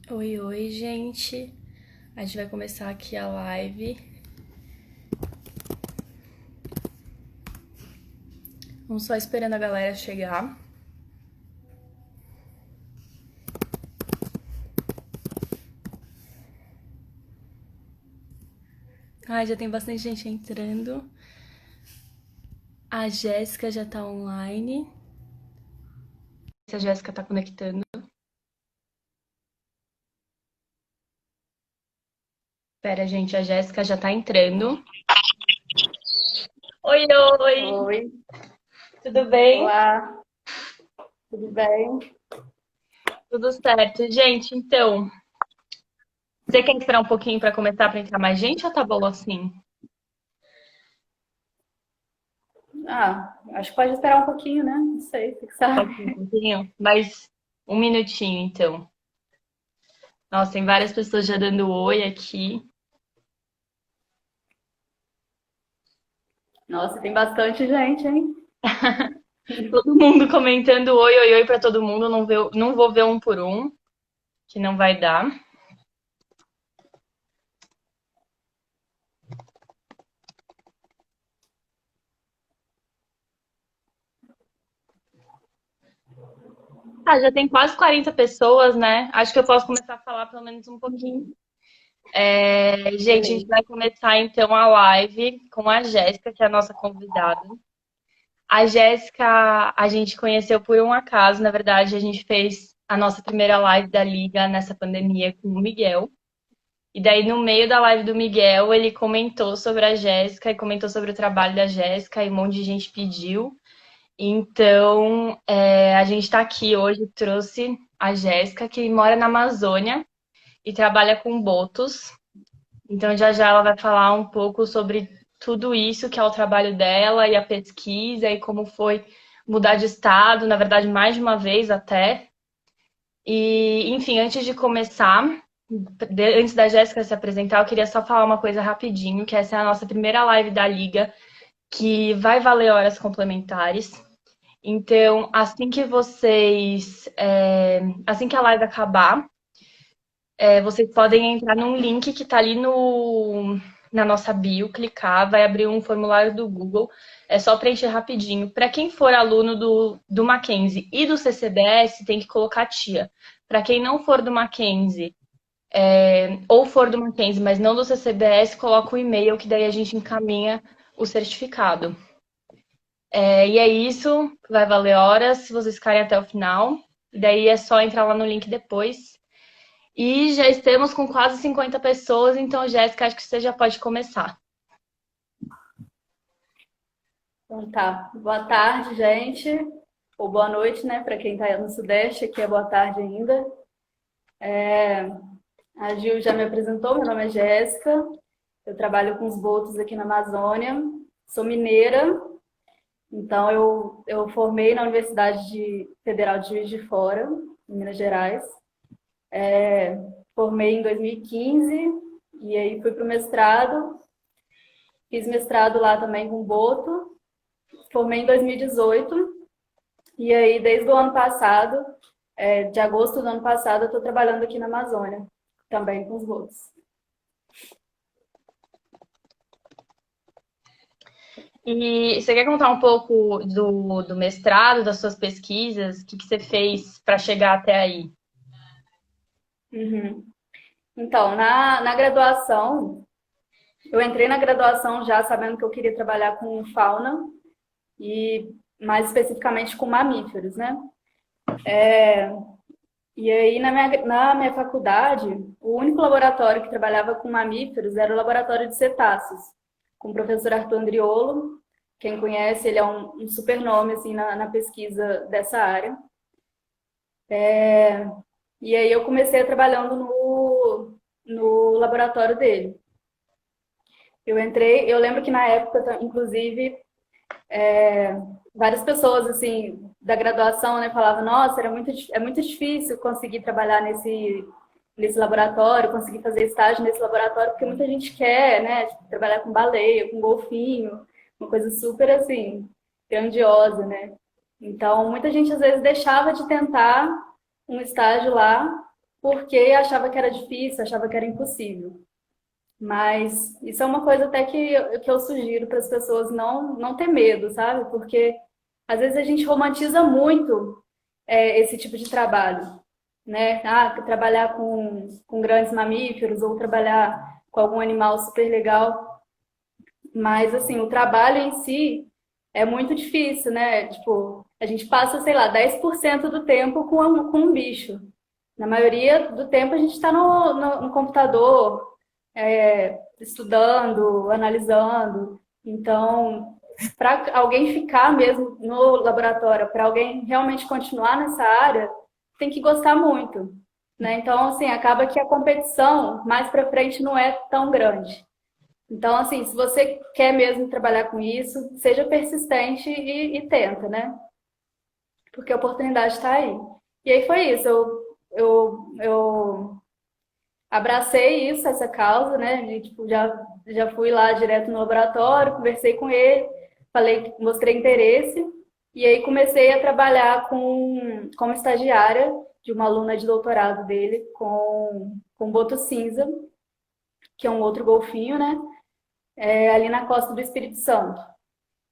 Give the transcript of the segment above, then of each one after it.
Oi, oi, gente. A gente vai começar aqui a live. Vamos só esperando a galera chegar. Ai, já tem bastante gente entrando. A Jéssica já tá online. Se a Jéssica tá conectando. Pera, gente, a Jéssica já tá entrando. Oi, oi! Oi, Tudo bem? olá, tudo bem? Tudo certo. Gente, então, você quer esperar um pouquinho pra começar pra entrar mais gente ou tá bom assim? Acho que pode esperar um pouquinho, né? Não sei, você que Pode ser um sabe. pouquinho? Mais um minutinho, então. Nossa, tem várias pessoas já dando oi aqui. Nossa, tem bastante gente, hein? Todo mundo comentando oi, oi, oi pra todo mundo. Não vou ver um por um, que não vai dar. Ah, já tem quase 40 pessoas, né? Acho que eu posso começar a falar pelo menos um pouquinho. Uhum. Gente, a gente Beleza. vai começar então a live com a Jéssica, que é a nossa convidada. A Jéssica, a gente conheceu por um acaso, na verdade, a gente fez a nossa primeira live da Liga nessa pandemia com o Miguel. E daí, no meio da live do Miguel, ele comentou sobre a Jéssica e comentou sobre o trabalho da Jéssica e um monte de gente pediu. Então, a gente está aqui hoje, trouxe a Jéssica, que mora na Amazônia e trabalha com botos. Então, já já ela vai falar um pouco sobre tudo isso, que é o trabalho dela e a pesquisa e como foi mudar de estado, na verdade, mais de uma vez até. E, enfim, antes de começar, antes da Jéssica se apresentar, eu queria só falar uma coisa rapidinho, que essa é a nossa primeira live da Liga, que vai valer horas complementares. Então, assim que a live acabar, vocês podem entrar num link que tá ali no, na nossa bio, clicar, vai abrir um formulário do Google. É só preencher rapidinho. Para quem for aluno do Mackenzie e do CCBS, tem que colocar tia. Para quem não for do Mackenzie, ou for do Mackenzie, mas não do CCBS, coloca o e-mail, que daí a gente encaminha o certificado. E é isso, vai valer horas se vocês ficarem até o final. E daí é só entrar lá no link depois. E já estamos com quase 50 pessoas, então, Jéssica, acho que você já pode começar. Então tá. Boa tarde, gente. Ou boa noite, né? Para quem tá no Sudeste, aqui é boa tarde ainda. A Gil já me apresentou, meu nome é Jéssica. Eu trabalho com os botos aqui na Amazônia. Sou mineira, então eu formei na Federal de Juiz de Fora, em Minas Gerais. Formei em 2015 e aí fui para o mestrado. Fiz mestrado lá também com Boto. Formei em 2018 e aí desde o ano passado, de agosto do ano passado, eu estou trabalhando aqui na Amazônia, também com os Botos. E você quer contar um pouco do mestrado, das suas pesquisas? O que você fez para chegar até aí? Uhum. Então, na graduação, eu entrei na graduação já sabendo que eu queria trabalhar com fauna e mais especificamente com mamíferos, né? E aí, na minha faculdade, o único laboratório que trabalhava com mamíferos era o laboratório de cetáceos, com o professor Arthur Andriolo. Quem conhece, ele é um super nome assim, na pesquisa dessa área. E aí eu comecei trabalhando no laboratório dele. Eu lembro que na época, inclusive, várias pessoas assim da graduação, né, falavam: "Nossa, é muito difícil conseguir trabalhar nesse laboratório, conseguir fazer estágio nesse laboratório, porque muita gente quer, né, tipo, trabalhar com baleia, com golfinho, uma coisa super assim grandiosa, né? Então, muita gente às vezes deixava de tentar um estágio lá porque achava que era difícil, achava que era impossível. Mas isso é uma coisa até que eu sugiro para as pessoas não ter medo, sabe? Porque às vezes a gente romantiza muito esse tipo de trabalho, né? Ah, trabalhar com grandes mamíferos ou trabalhar com algum animal super legal. Mas, assim, o trabalho em si é muito difícil, né? Tipo, a gente passa, sei lá, 10% do tempo com um bicho. Na maioria do tempo a gente está no computador, estudando, analisando. Então, para alguém ficar mesmo no laboratório, para alguém realmente continuar nessa área, tem que gostar muito, né? Então, assim, acaba que a competição mais para frente não é tão grande. Então, assim, se você quer mesmo trabalhar com isso, seja persistente e tenta, né? Porque a oportunidade está aí. E aí foi isso. Eu abracei isso, essa causa, né? E, tipo, já fui lá direto no laboratório, conversei com ele, falei, mostrei interesse, e aí comecei a trabalhar como estagiária de uma aluna de doutorado dele com boto cinza, que é um outro golfinho, né? Ali na costa do Espírito Santo.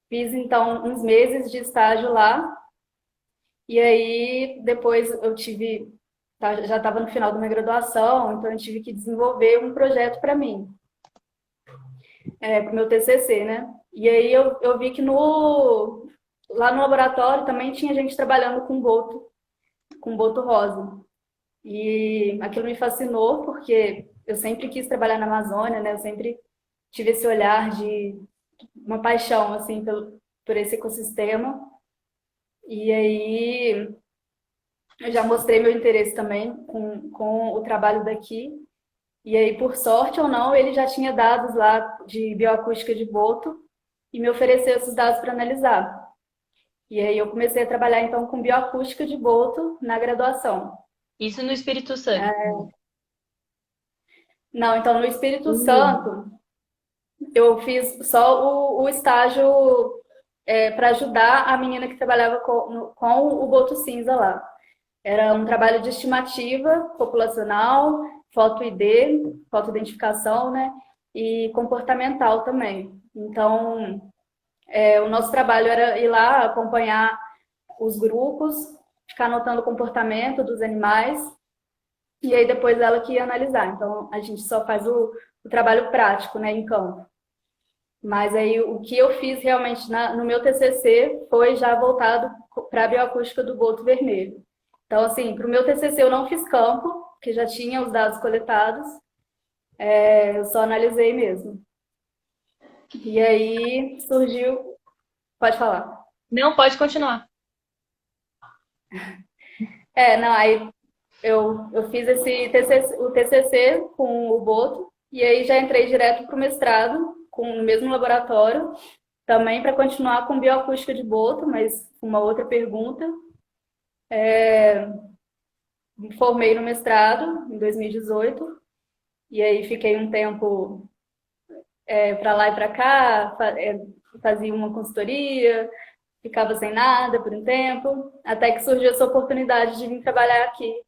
Fiz então uns meses de estágio lá, e aí depois já estava no final da minha graduação, então eu tive que desenvolver um projeto para mim, para o meu TCC, né? E aí eu vi que lá no laboratório também tinha gente trabalhando com boto rosa. E aquilo me fascinou porque eu sempre quis trabalhar na Amazônia, né? Eu sempre tive esse olhar de uma paixão assim por esse ecossistema. E aí eu já mostrei meu interesse também com o trabalho daqui. E aí, por sorte ou não, ele já tinha dados lá de bioacústica de boto e me ofereceu esses dados para analisar. E aí eu comecei a trabalhar então com bioacústica de boto na graduação. Isso no Espírito Santo. Não, então no Espírito Santo eu fiz só o estágio para ajudar a menina que trabalhava com o boto cinza lá. Era um trabalho de estimativa populacional, foto-ID, foto-identificação, né? E comportamental também. Então, o nosso trabalho era ir lá acompanhar os grupos, ficar anotando o comportamento dos animais, e aí depois ela que ia analisar. Então, a gente só faz o trabalho prático, né, em campo. Mas aí o que eu fiz realmente no meu TCC foi já voltado para a bioacústica do boto vermelho. Então, assim, para o meu TCC eu não fiz campo, porque já tinha os dados coletados, eu só analisei mesmo. E aí surgiu. Pode falar. Não, pode continuar. Não, aí eu fiz o TCC com o boto, e aí já entrei direto para o mestrado, no mesmo laboratório, também para continuar com bioacústica de boto, mas uma outra pergunta. Me formei no mestrado em 2018, e aí fiquei um tempo para lá e para cá, fazia uma consultoria, ficava sem nada por um tempo, até que surgiu essa oportunidade de vir trabalhar aqui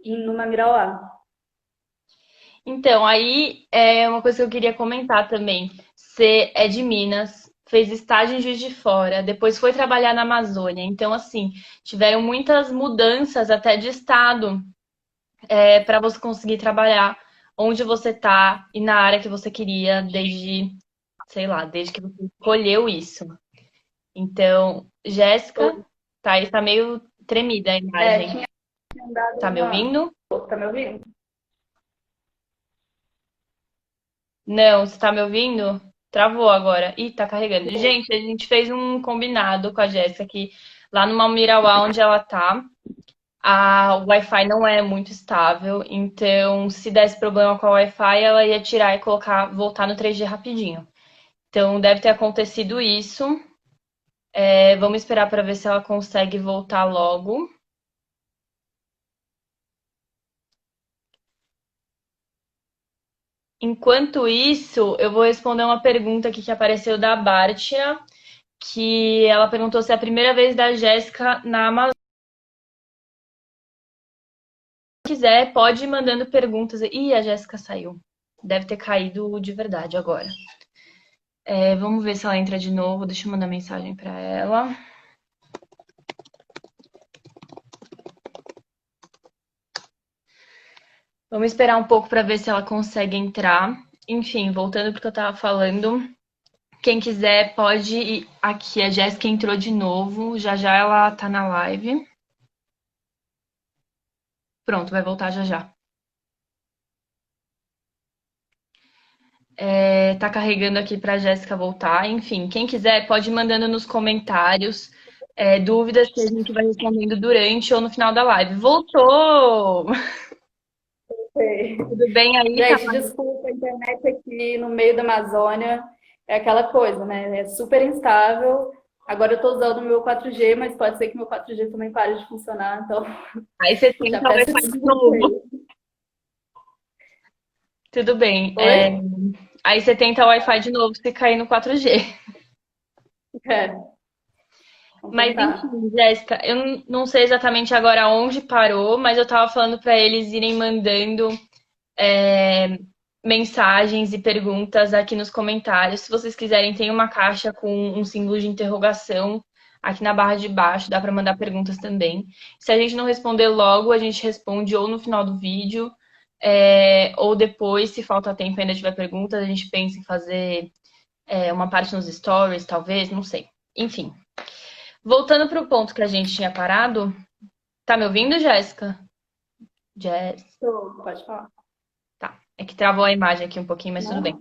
no Mamirauá. Então, aí é uma coisa que eu queria comentar também. Você é de Minas, fez estágio em Juiz de Fora, depois foi trabalhar na Amazônia. Então, assim, tiveram muitas mudanças até de estado para você conseguir trabalhar onde você tá e na área que você queria desde, sei lá, desde que você escolheu isso. Então, Jéssica, tá aí, tá meio tremida a imagem. Tinha dado Tá me uma. ouvindo? Tá me ouvindo? Não, você tá me ouvindo? Travou agora. Ih, tá carregando. Gente, a gente fez um combinado com a Jéssica que lá no Mamirauá, onde ela tá, o Wi-Fi não é muito estável. Então, se desse problema com a Wi-Fi, ela ia tirar e colocar, voltar no 3G rapidinho. Então, deve ter acontecido isso. Vamos esperar para ver se ela consegue voltar logo. Enquanto isso, eu vou responder uma pergunta aqui que apareceu da Bártia, que ela perguntou se é a primeira vez da Jéssica na Amazônia. quiser, pode ir mandando perguntas. Ih, a Jéssica saiu. Deve ter caído de verdade agora. Vamos ver se ela entra de novo. Deixa eu mandar mensagem para ela. Vamos esperar um pouco para ver se ela consegue entrar. Enfim, voltando para o que eu estava falando. Quem quiser pode ir aqui. A Jéssica entrou de novo. Já já ela tá na live. Pronto, vai voltar já já. Tá carregando aqui pra Jéssica voltar. Enfim, quem quiser pode ir mandando nos comentários dúvidas que a gente vai respondendo durante ou no final da live. Voltou! Sei. Tudo bem aí, tá? Gente, desculpa, a internet aqui no meio da Amazônia é aquela coisa, né? É super instável. Agora eu tô usando o meu 4G, mas pode ser que meu 4G também pare de funcionar, então Aí você já tenta o peço Wi-Fi de desculpa novo. aí. Tudo bem. Oi? Aí você tenta o Wi-Fi de novo se cair no 4G. É, vamos Mas tentar. enfim, Jéssica, eu não sei exatamente agora onde parou, mas eu tava falando pra eles irem mandando é, mensagens e perguntas aqui nos comentários. Se vocês quiserem, tem uma caixa com um símbolo de interrogação aqui na barra de baixo, dá pra mandar perguntas também. Se a gente não responder logo, a gente responde ou no final do vídeo, ou depois, se falta tempo e ainda tiver perguntas, a gente pensa em fazer uma parte nos stories, talvez, não sei. Enfim. Voltando para o ponto que a gente tinha parado, tá me ouvindo, Jéssica? Jéssica. Pode falar. Tá. É que travou a imagem aqui um pouquinho, mas tudo bem. Não?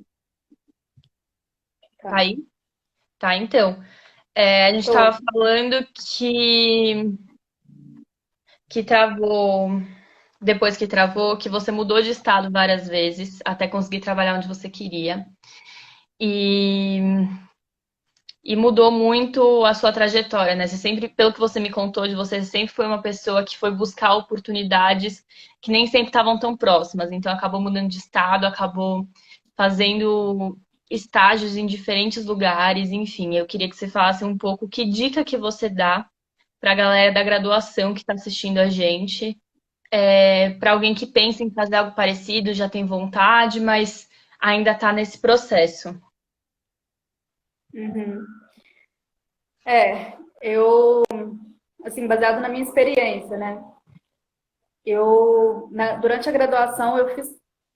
Tá Tá. aí? Tá, então. A gente tava Tô. falando que travou, depois que travou, que você mudou de estado várias vezes até conseguir trabalhar onde você queria. E, e mudou muito a sua trajetória, né? Você sempre, pelo que você me contou de você, sempre foi uma pessoa que foi buscar oportunidades que nem sempre estavam tão próximas. Então acabou mudando de estado, acabou fazendo estágios em diferentes lugares, enfim. Eu queria que você falasse um pouco que dica que você dá para a galera da graduação que está assistindo a gente, para alguém que pensa em fazer algo parecido, já tem vontade, mas ainda está nesse processo. Uhum. Eu, assim, baseado na minha experiência, né? Durante a graduação, eu fiz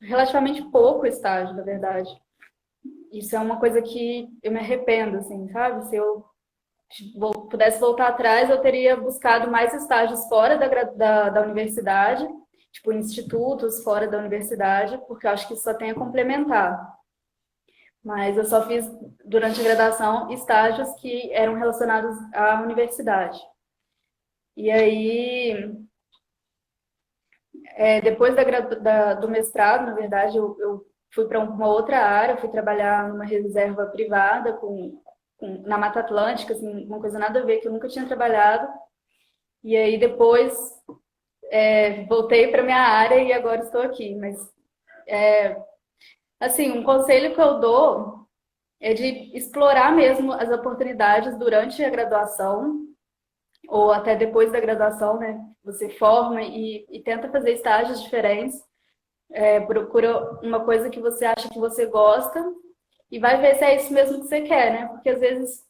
relativamente pouco estágio, na verdade. Isso é uma coisa que eu me arrependo, assim, sabe? Se eu pudesse voltar atrás, eu teria buscado mais estágios fora da universidade, tipo, em institutos fora da universidade, porque eu acho que isso só tem a complementar. Mas eu só fiz, durante a graduação, estágios que eram relacionados à universidade. E aí, depois do mestrado, na verdade, eu fui para uma outra área, fui trabalhar numa reserva privada na Mata Atlântica, assim, uma coisa nada a ver, que eu nunca tinha trabalhado. E aí depois voltei para minha área e agora estou aqui. Mas, assim, um conselho que eu dou é de explorar mesmo as oportunidades durante a graduação, ou até depois da graduação, né? Você forma e tenta fazer estágios diferentes. Procura uma coisa que você acha que você gosta e vai ver se é isso mesmo que você quer, né? Porque às vezes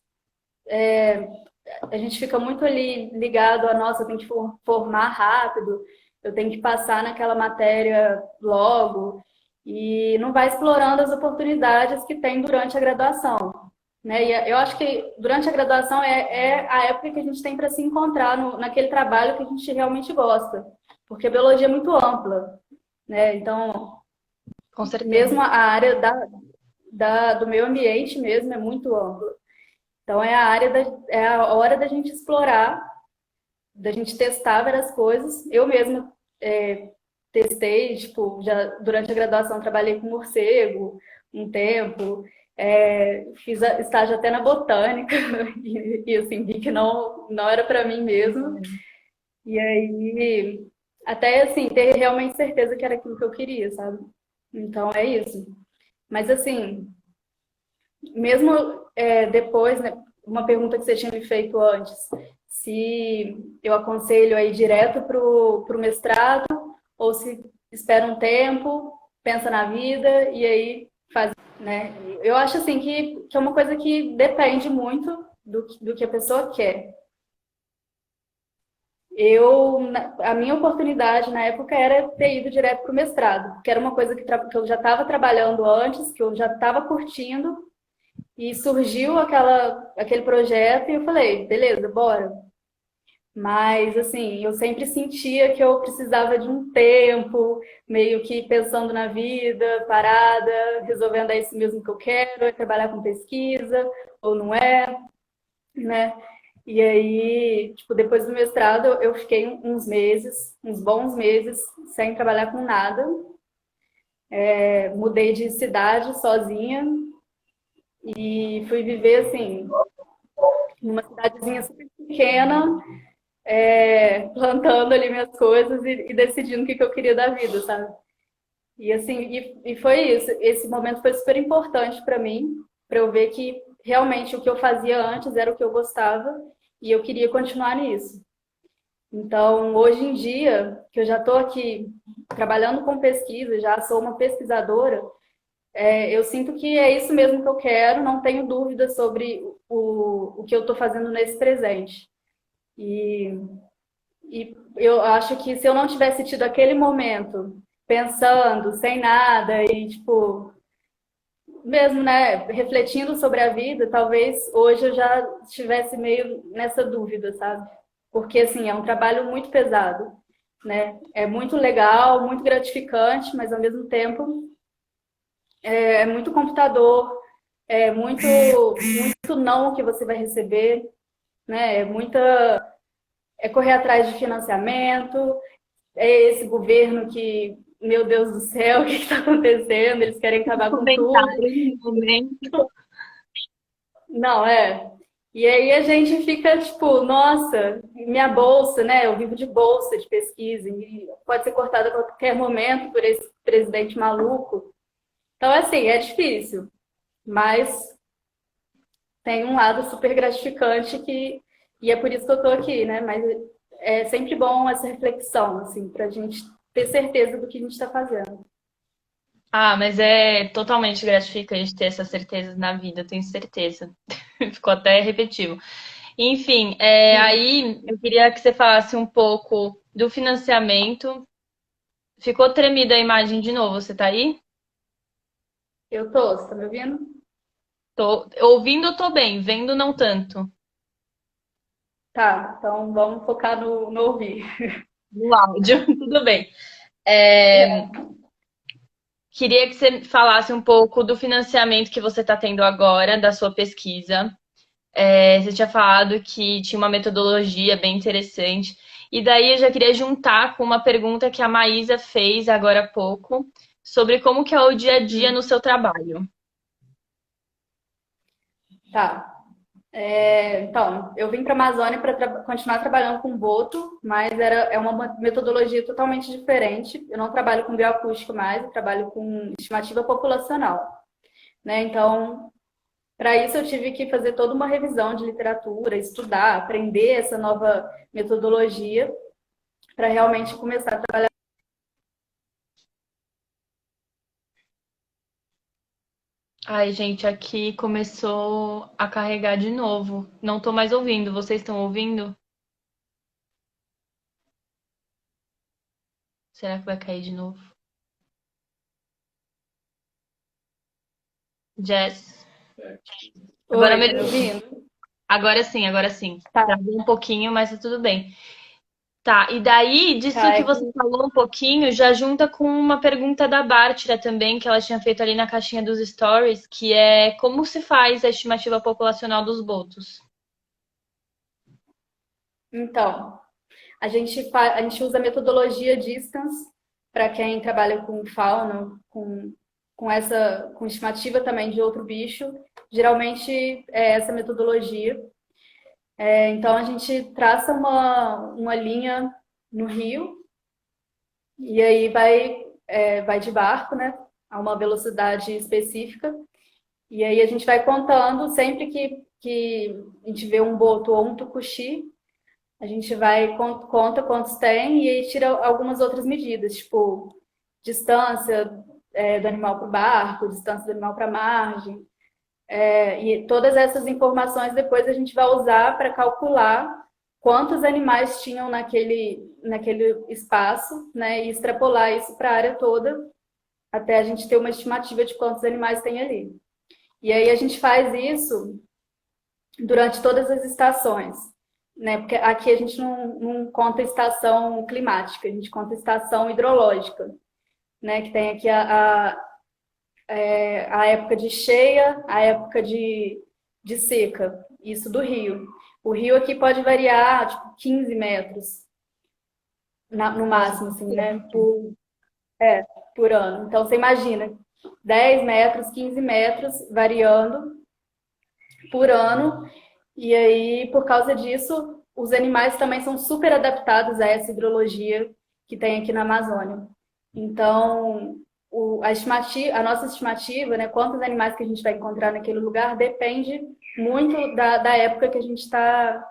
a gente fica muito ali ligado a, nossa, eu tenho que formar rápido, eu tenho que passar naquela matéria logo, e não vai explorando as oportunidades que tem durante a graduação. Né? E eu acho que durante a graduação é a época que a gente tem para se encontrar naquele trabalho que a gente realmente gosta, porque a biologia é muito ampla, né? Então, Com certeza. mesmo a área do meio ambiente mesmo é muito ampla. Então é a hora da gente explorar, da gente testar várias coisas. Eu mesma testei, tipo, já durante a graduação trabalhei com morcego um tempo, fiz estágio até na botânica e assim vi que não era para mim mesmo. E aí até assim ter realmente certeza que era aquilo que eu queria, sabe? Então é isso. Mas assim, mesmo depois, né, uma pergunta que você tinha me feito antes, se eu aconselho aí direto para o mestrado ou se espera um tempo, pensa na vida e aí faz, né? Eu acho assim que é uma coisa que depende muito do que a pessoa quer. A minha oportunidade na época era ter ido direto para o mestrado, que era uma coisa que eu já estava trabalhando antes, que eu já estava curtindo, e surgiu aquele projeto e eu falei, beleza, bora. Mas, assim, eu sempre sentia que eu precisava de um tempo, meio que pensando na vida, parada, resolvendo é isso mesmo que eu quero, é trabalhar com pesquisa, ou não é, né? E aí, tipo, depois do mestrado, eu fiquei uns meses, uns bons meses, sem trabalhar com nada. Mudei de cidade sozinha e fui viver, assim, numa cidadezinha super pequena, plantando ali minhas coisas e decidindo o que eu queria da vida, sabe? E assim, e foi isso. Esse momento foi super importante para eu ver que realmente o que eu fazia antes era o que eu gostava e eu queria continuar nisso. Então, hoje em dia, que eu já estou aqui trabalhando com pesquisa, já sou uma pesquisadora, eu sinto que é isso mesmo que eu quero, não tenho dúvida sobre o que eu estou fazendo nesse presente. E E eu acho que se eu não tivesse tido aquele momento pensando, sem nada, e tipo, mesmo, né, refletindo sobre a vida, talvez hoje eu já estivesse meio nessa dúvida, sabe? Porque assim, é um trabalho muito pesado, né? É muito legal, muito gratificante, mas ao mesmo tempo é muito computador, é muito não que você vai receber, né? É correr atrás de financiamento, é esse governo que, meu Deus do céu, o que está acontecendo? Eles querem acabar com tudo. Comentários no momento. Não, é. E aí a gente fica tipo, nossa, minha bolsa, né? Eu vivo de bolsa de pesquisa, e pode ser cortada a qualquer momento por esse presidente maluco. Então, assim, é difícil, mas tem um lado super gratificante e é por isso que eu tô aqui, né? Mas é sempre bom essa reflexão, assim, pra gente ter certeza do que a gente está fazendo. Ah, mas é totalmente gratificante ter essas certezas na vida, eu tenho certeza. Ficou até repetitivo. Enfim, aí eu queria que você falasse um pouco do financiamento. Ficou tremida a imagem de novo, você tá aí? Eu tô, você tá me ouvindo? Tô ouvindo, eu tô bem, vendo não tanto. Tá, então vamos focar no ouvir. No áudio, tudo bem. É, queria que você falasse um pouco do financiamento que você está tendo agora, da sua pesquisa. Você tinha falado que tinha uma metodologia bem interessante. E daí eu já queria juntar com uma pergunta que a Maísa fez agora há pouco, sobre como que é o dia a dia no seu trabalho. Tá. Então, eu vim para a Amazônia para continuar trabalhando com boto, mas é uma metodologia totalmente diferente. Eu não trabalho com bioacústica mais, eu trabalho com estimativa populacional, né? Então, para isso eu tive que fazer toda uma revisão de literatura, estudar, aprender essa nova metodologia para realmente começar a trabalhar. Ai, gente, aqui começou a carregar de novo. Não tô mais ouvindo. Vocês estão ouvindo? Será que vai cair de novo? Jess. Agora Oi, tá me melhorou. ouvindo? Agora sim, agora sim. Tá, Travou um pouquinho, mas tá tudo bem. Tá, e daí, disso tá. que você falou um pouquinho, já junta com uma pergunta da Bártira também, que ela tinha feito ali na caixinha dos stories, que é como se faz a estimativa populacional dos botos? Então, a gente usa a metodologia distance para quem trabalha com fauna, com estimativa também de outro bicho. Geralmente é essa metodologia. Então a gente traça uma linha no rio e aí vai de barco, né? A uma velocidade específica. E aí a gente vai contando sempre que a gente vê um boto ou um tucuxi, A gente vai, conta quantos tem e aí tira algumas outras medidas, tipo distância do animal para o barco, distância do animal para a margem. E todas essas informações depois a gente vai usar para calcular quantos animais tinham naquele espaço, né? E extrapolar isso para a área toda, até a gente ter uma estimativa de quantos animais tem ali. E aí a gente faz isso durante todas as estações, né? Porque aqui a gente não conta estação climática, a gente conta estação hidrológica, né? Que tem aqui a época de cheia, a época de seca, isso do rio. O rio aqui pode variar, tipo, 15 metros no Nossa, máximo, assim, né? Por ano. Então, você imagina, 10 metros, 15 metros variando por ano. E aí, por causa disso, os animais também são super adaptados a essa hidrologia que tem aqui na Amazônia. Então, a nossa estimativa, né, quantos animais que a gente vai encontrar naquele lugar, depende muito da época que a gente está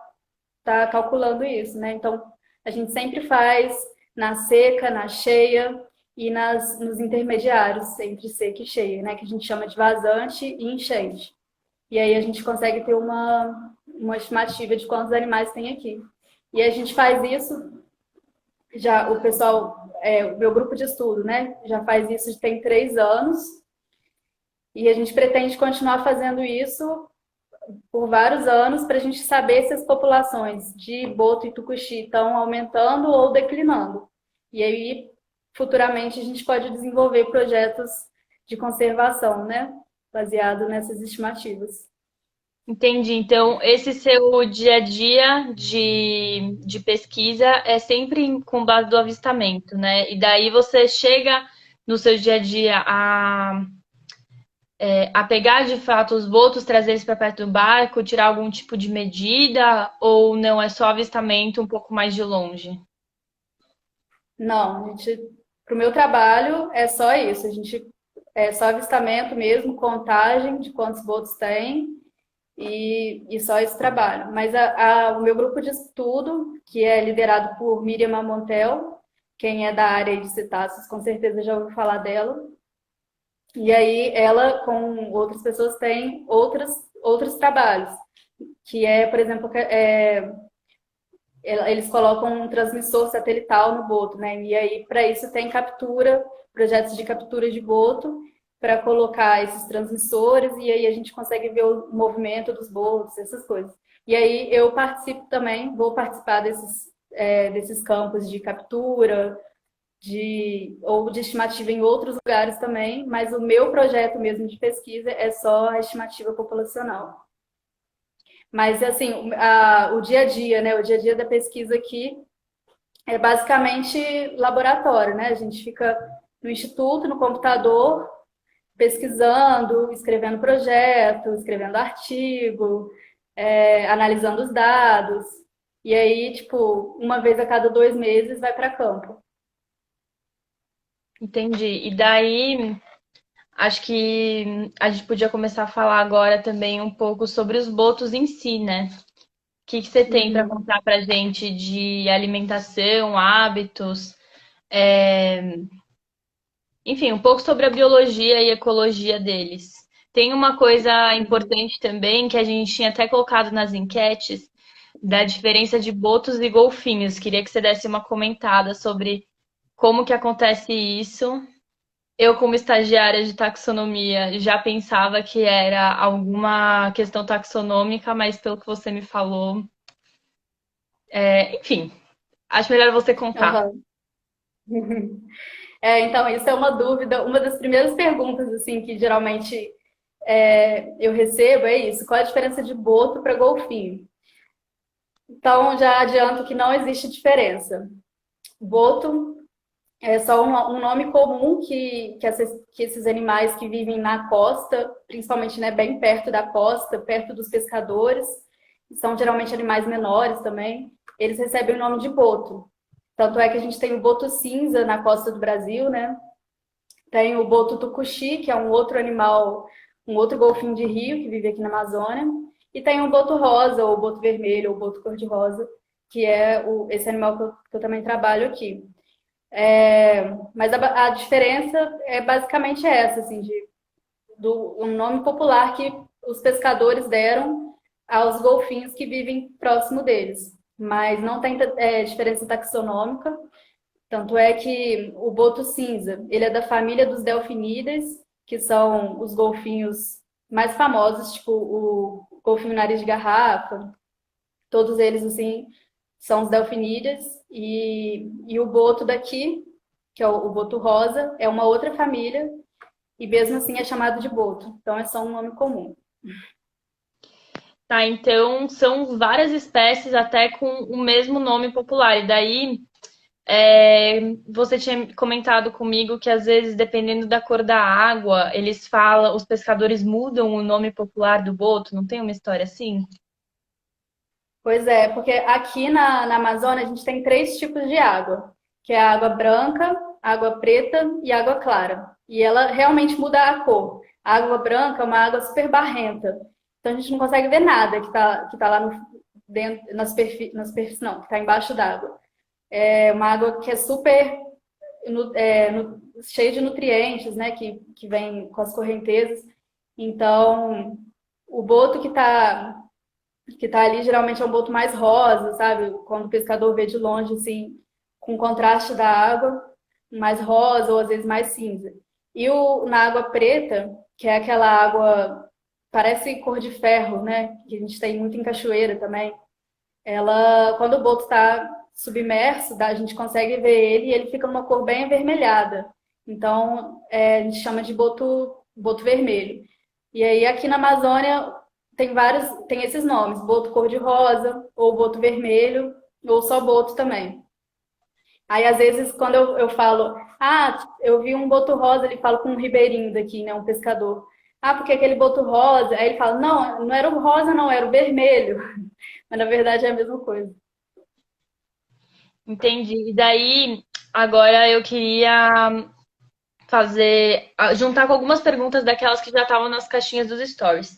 calculando isso, né? Então, a gente sempre faz na seca, na cheia e nos intermediários entre seca e cheia, né? Que a gente chama de vazante e enchente. E aí a gente consegue ter uma estimativa de quantos animais tem aqui. E a gente faz isso, já o pessoal, o meu grupo de estudo, né? Já faz isso tem 3 anos. E a gente pretende continuar fazendo isso por vários anos para a gente saber se as populações de boto e tucuxi estão aumentando ou declinando. E aí, futuramente, a gente pode desenvolver projetos de conservação, né? Baseado nessas estimativas. entendi. Então, esse seu dia a dia de pesquisa é sempre com base do avistamento, né? E daí você chega no seu dia a dia a pegar de fato os botos, trazer eles para perto do barco, tirar algum tipo de medida, ou não, é só avistamento um pouco mais de longe? Não, para o meu trabalho é só isso. A gente é só avistamento mesmo, contagem de quantos botos tem e só esse trabalho. Mas o meu grupo de estudo, que é liderado por Miriam Montel, quem é da área de cetáceos, com certeza já ouviu falar dela. E aí ela, com outras pessoas, tem outros trabalhos, que é, por exemplo, eles colocam um transmissor satelital no boto, né? E aí, para isso, tem projetos de captura de boto, para colocar esses transmissores, e aí a gente consegue ver o movimento dos botos, essas coisas. E aí eu participo também, vou participar desses campos de captura, ou de estimativa em outros lugares também, mas o meu projeto mesmo de pesquisa é só a estimativa populacional. Mas, assim, o dia a dia, né? O dia a dia da pesquisa aqui é basicamente laboratório, né? A gente fica no instituto, no computador, pesquisando, escrevendo projeto, escrevendo artigo, analisando os dados. E aí, tipo, uma vez a cada 2 meses vai para campo. Entendi. E daí, acho que a gente podia começar a falar agora também um pouco sobre os botos em si, né? O que que você tem para Uhum. contar para gente de alimentação, hábitos, é, enfim, um pouco sobre a biologia e ecologia deles. Tem uma coisa importante também que a gente tinha até colocado nas enquetes da diferença de botos e golfinhos. Queria que você desse uma comentada sobre como que acontece isso. Eu, como estagiária de taxonomia, já pensava que era alguma questão taxonômica, mas pelo que você me falou, enfim, acho melhor você contar. Aham. Então, isso é uma dúvida, uma das primeiras perguntas, assim, que geralmente eu recebo é isso: qual é a diferença de boto para golfinho? Então, já adianto que não existe diferença. Boto é só um nome comum que esses animais que vivem na costa, principalmente, né, bem perto da costa, perto dos pescadores, são geralmente animais menores também, eles recebem o nome de boto. Tanto é que a gente tem o boto cinza na costa do Brasil, né? Tem o boto tucuxi, que é um outro animal, um outro golfinho de rio que vive aqui na Amazônia. E tem o boto rosa, ou boto vermelho, ou boto cor-de-rosa, que é esse animal que eu também trabalho aqui. Mas a diferença é basicamente essa, assim, do um nome popular que os pescadores deram aos golfinhos que vivem próximo deles. Mas não tem diferença taxonômica. Tanto é que o boto cinza, ele é da família dos delfinídeos, que são os golfinhos mais famosos, tipo o golfinho nariz de garrafa, todos eles, assim, são os delfinídeos. E o boto daqui, que é o boto rosa, é uma outra família, e mesmo assim é chamado de boto. Então é só um nome comum. Tá, então são várias espécies até com o mesmo nome popular. E daí, você tinha comentado comigo que às vezes, dependendo da cor da água, eles falam, os pescadores mudam o nome popular do boto. Não tem uma história assim? Pois é, porque aqui na Amazônia a gente tem três tipos de água, que é a água branca, água preta e água clara. E ela realmente muda a cor. A água branca é uma água super barrenta. Então a gente não consegue ver nada que tá lá dentro, na superfície, não, que está embaixo d'água. É uma água que é super cheia de nutrientes, né, que vem com as correntezas. Então, o boto que tá ali geralmente é um boto mais rosa, sabe? Quando o pescador vê de longe, assim, com o contraste da água, mais rosa ou às vezes mais cinza. E na água preta, que é aquela água, parece cor de ferro, né? Que a gente tem muito em cachoeira também. Quando o boto está submerso, a gente consegue ver ele e ele fica uma cor bem avermelhada. Então, a gente chama de boto vermelho. E aí, aqui na Amazônia, tem esses nomes, boto cor-de-rosa, ou boto vermelho, ou só boto também. Aí, às vezes, quando eu falo, eu vi um boto rosa, ele fala com um ribeirinho daqui, né, um pescador. Porque aquele boto rosa, aí ele fala, não, não era o rosa, não, era o vermelho. Mas, na verdade, é a mesma coisa. Entendi. E daí, agora eu queria juntar com algumas perguntas daquelas que já estavam nas caixinhas dos stories.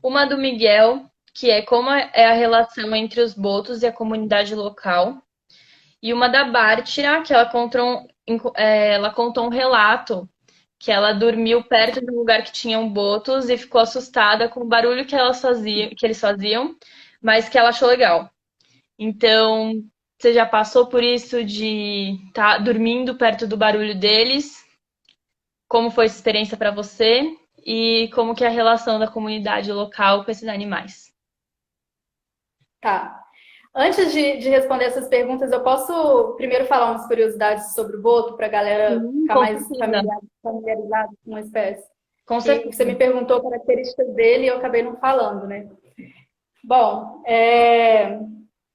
Uma do Miguel, que é como é a relação entre os botos e a comunidade local. E uma da Bártira, que ela contou um relato que ela dormiu perto de um lugar que tinham botos e ficou assustada com o barulho que eles faziam, mas que ela achou legal. Então, você já passou por isso de estar dormindo perto do barulho deles? Como foi essa experiência para você? E como que é a relação da comunidade local com esses animais? Tá. Antes de responder essas perguntas, eu posso primeiro falar umas curiosidades sobre o boto para a galera Sim, ficar com mais certeza. familiarizada com a espécie? Com Que você certeza. me perguntou características dele e eu acabei não falando, né? Bom,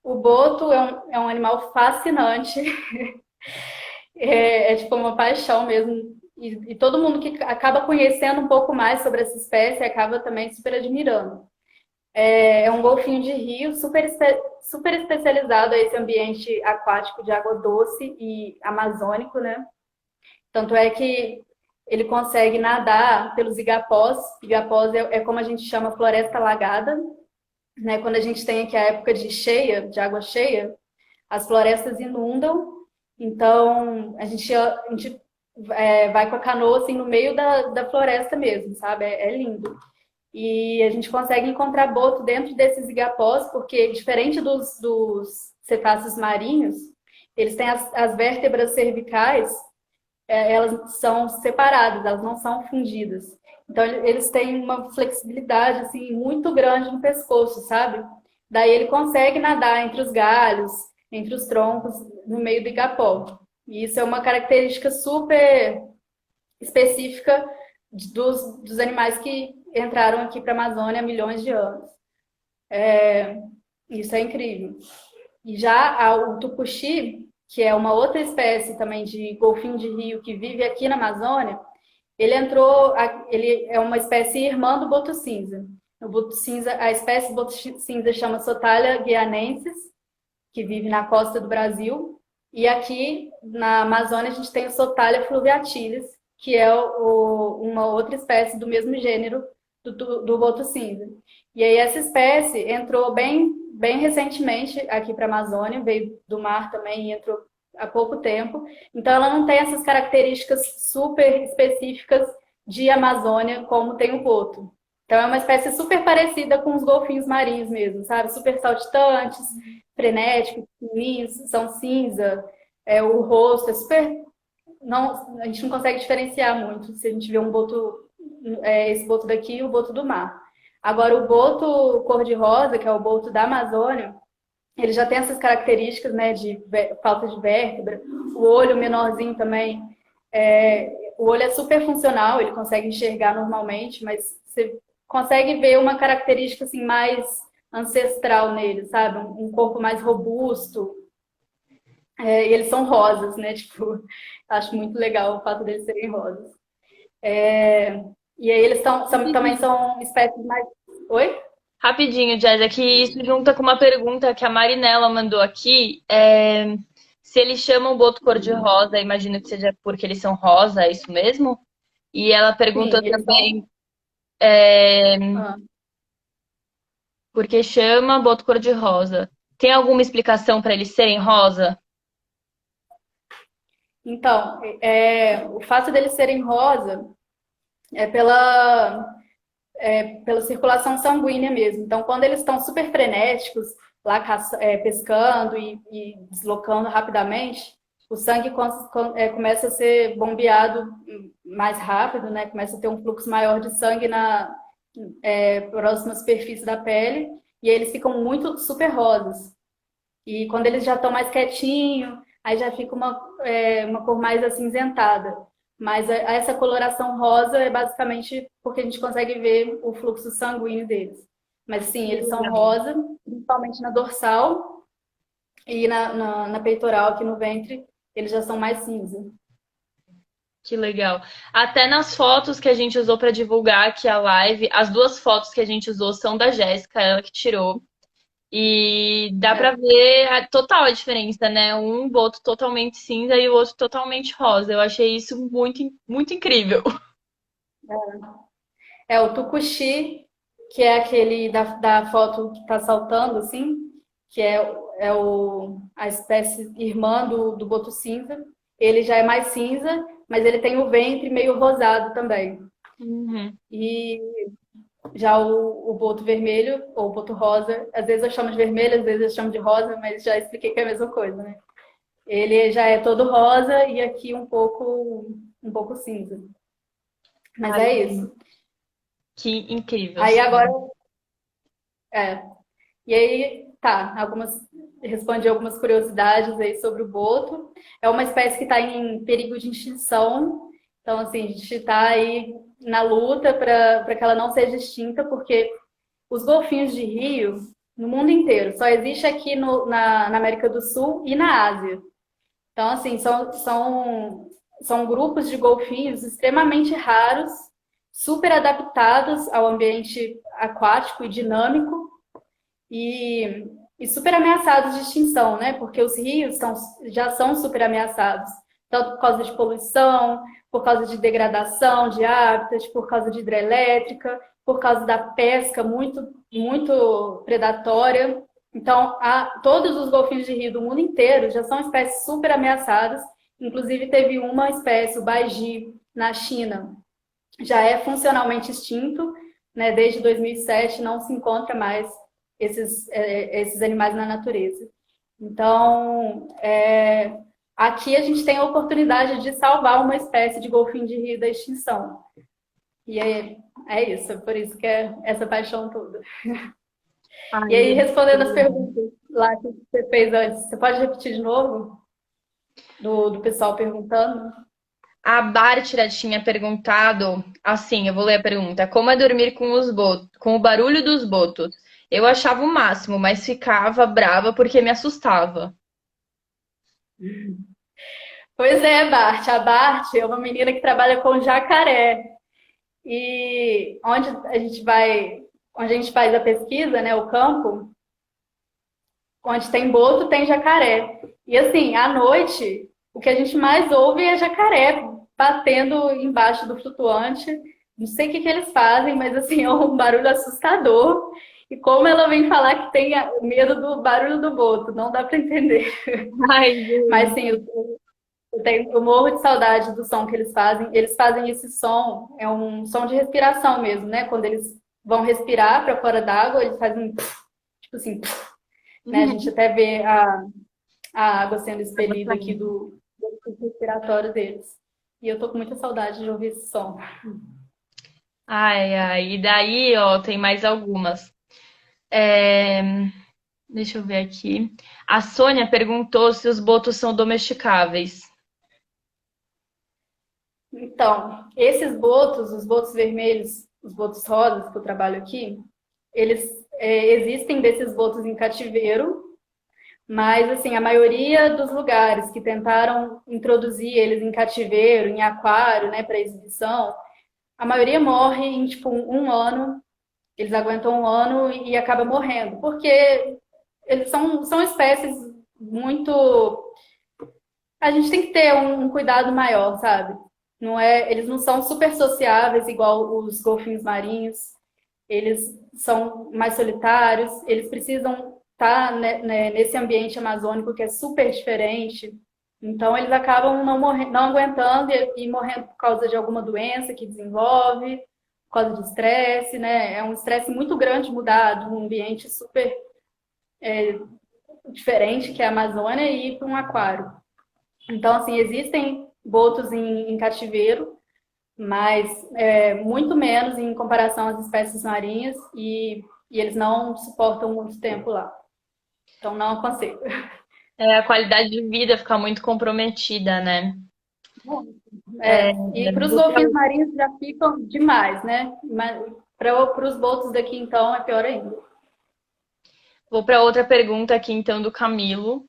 o boto é um animal fascinante, é tipo uma paixão mesmo. E todo mundo que acaba conhecendo um pouco mais sobre essa espécie acaba também super admirando. É um golfinho de rio super especializado a esse ambiente aquático de água doce e amazônico, né? Tanto é que ele consegue nadar pelos igapós. Igapós é como a gente chama floresta alagada, né? Quando a gente tem aqui a época de água cheia, as florestas inundam. Então a gente vai com a canoa assim no meio da floresta mesmo, sabe? É lindo. E a gente consegue encontrar boto dentro desses igapós, porque diferente dos cetáceos marinhos, eles têm as vértebras cervicais, elas são separadas, elas não são fundidas. Então eles têm uma flexibilidade assim muito grande no pescoço, sabe? Daí ele consegue nadar entre os galhos, entre os troncos, no meio do igapó. E isso é uma característica super específica dos animais que entraram aqui para a Amazônia há milhões de anos. Isso é incrível. E já o tucuxi, que é uma outra espécie também de golfinho de rio que vive aqui na Amazônia, ele é uma espécie irmã do boto cinza. O boto cinza, a espécie boto cinza chama Sotalia guianensis, que vive na costa do Brasil. E aqui na Amazônia a gente tem o Sotalia fluviatilis, que é uma outra espécie do mesmo gênero do boto cinza. E aí essa espécie entrou bem recentemente aqui para a Amazônia, veio do mar também e entrou há pouco tempo. Então ela não tem essas características super específicas de Amazônia como tem o boto. Então é uma espécie super parecida com os golfinhos marinhos mesmo, sabe? Super saltitantes, frenéticos, pequenininhos, são cinza, o rosto é super... Não, a gente não consegue diferenciar muito se a gente vê um boto, esse boto daqui e o boto do mar. Agora, o boto cor-de-rosa, que é o boto da Amazônia, ele já tem essas características, né, de falta de vértebra, o olho menorzinho também. O olho é super funcional, ele consegue enxergar normalmente, mas você consegue ver uma característica assim, mais ancestral nele, sabe? Um corpo mais robusto. E eles são rosas, né? Tipo, acho muito legal o fato deles serem rosas. E aí eles também são espécies mais... Oi? Rapidinho, Jazz, é que isso junta com uma pergunta que a Marinella mandou aqui. Se eles chamam o boto cor-de-rosa, imagino que seja porque eles são rosa, é isso mesmo? E ela perguntou Sim, eles são... também é, Ah. por que chama boto cor-de-rosa. Tem alguma explicação para eles serem rosa? Então, o fato deles serem rosa é pela circulação sanguínea mesmo. Então, quando eles estão super frenéticos, lá pescando e deslocando rapidamente, o sangue começa a ser bombeado mais rápido, né? Começa a ter um fluxo maior de sangue na próxima superfície da pele, e eles ficam muito super rosas. E quando eles já estão mais quietinhos, aí já fica uma cor mais acinzentada. Mas essa coloração rosa é basicamente porque a gente consegue ver o fluxo sanguíneo deles. Mas sim, eles são rosa, principalmente na dorsal e na peitoral, aqui no ventre, eles já são mais cinza. Que legal. Até nas fotos que a gente usou para divulgar aqui a live, as duas fotos que a gente usou são da Jéssica, ela que tirou. E dá pra ver a total diferença, né? Um boto totalmente cinza e o outro totalmente rosa. Eu achei isso muito, muito incrível. O tucuxi, que é aquele da foto que está saltando, assim, que a espécie irmã do boto cinza. Ele já é mais cinza, mas ele tem o ventre meio rosado também. Uhum. E já o boto vermelho, ou boto rosa, às vezes eu chamo de vermelho, às vezes eu chamo de rosa, mas já expliquei que é a mesma coisa, né? Ele já é todo rosa e aqui um pouco cinza. Mas Ai, é isso. que incrível. Aí agora, é, e aí, tá, respondi algumas curiosidades aí sobre o boto. É uma espécie que está em perigo de extinção. Então, assim, a gente está aí na luta para que ela não seja extinta, porque os golfinhos de rio, no mundo inteiro, só existe aqui na América do Sul e na Ásia. Então, assim, são grupos de golfinhos extremamente raros, super adaptados ao ambiente aquático e dinâmico, e super ameaçados de extinção, né? Porque os rios já são super ameaçados, tanto por causa de poluição, por causa de degradação de hábitats, por causa de hidrelétrica, por causa da pesca muito, muito predatória. Então, todos os golfinhos de rio do mundo inteiro já são espécies super ameaçadas. Inclusive, teve uma espécie, o baiji, na China, já é funcionalmente extinto, né? Desde 2007 não se encontra mais esses animais na natureza. Então, aqui a gente tem a oportunidade de salvar uma espécie de golfinho de rio da extinção. E é isso, por isso que é essa paixão toda. Ai, E aí, respondendo as perguntas lá que você fez antes, você pode repetir de novo? Do pessoal perguntando? a Bártira tinha perguntado assim, eu vou ler a pergunta. Como é dormir com os botos, com o barulho dos botos? Eu achava o máximo, mas ficava brava porque me assustava. Pois é, Bart. A Bart é uma menina que trabalha com jacaré. E onde a gente faz a pesquisa, né, o campo, onde tem boto, tem jacaré. E assim, à noite, o que a gente mais ouve é jacaré batendo embaixo do flutuante. não sei o que que eles fazem, mas assim, é um barulho assustador. E como ela vem falar que tem medo do barulho do boto, não dá para entender. Ai, Mas gente. sim, eu morro de saudade do som que eles fazem. Eles fazem esse som, é um som de respiração mesmo, né? Quando eles vão respirar para fora d'água, eles fazem um, tipo assim, né? A gente até vê a água sendo Água expelida aqui saindo. do respiratório deles. E eu tô com muita saudade de ouvir esse som. Ai, ai. E daí, ó, tem mais algumas. É, deixa eu ver aqui. A Sônia perguntou se os botos são domesticáveis. Então, esses botos, os botos vermelhos, os botos rosas que eu trabalho aqui, eles existem desses botos em cativeiro, mas assim, a maioria dos lugares que tentaram introduzir eles em cativeiro, em aquário, né, para exibição, a maioria morre em tipo um ano, eles aguentam um ano e acaba morrendo, porque eles são espécies muito. A gente tem que ter um cuidado maior, sabe? Não é, eles não são super sociáveis igual os golfinhos marinhos. Eles são mais solitários. Eles precisam estar né, nesse ambiente amazônico que é super diferente. Então eles acabam não aguentando e morrendo por causa de alguma doença que desenvolve, por causa de estresse, né? É um estresse muito grande mudar de um ambiente super diferente que é a Amazônia e ir para um aquário. Então, assim, existem botos em cativeiro, mas muito menos em comparação às espécies marinhas e eles não suportam muito tempo lá. Então, não aconselho. É, a qualidade de vida fica muito comprometida, né? E para os Vou pra, golfinhos marinhos já ficam demais, né? Mas para os botos daqui, então, é pior ainda. vou para outra pergunta aqui, então, do Camilo.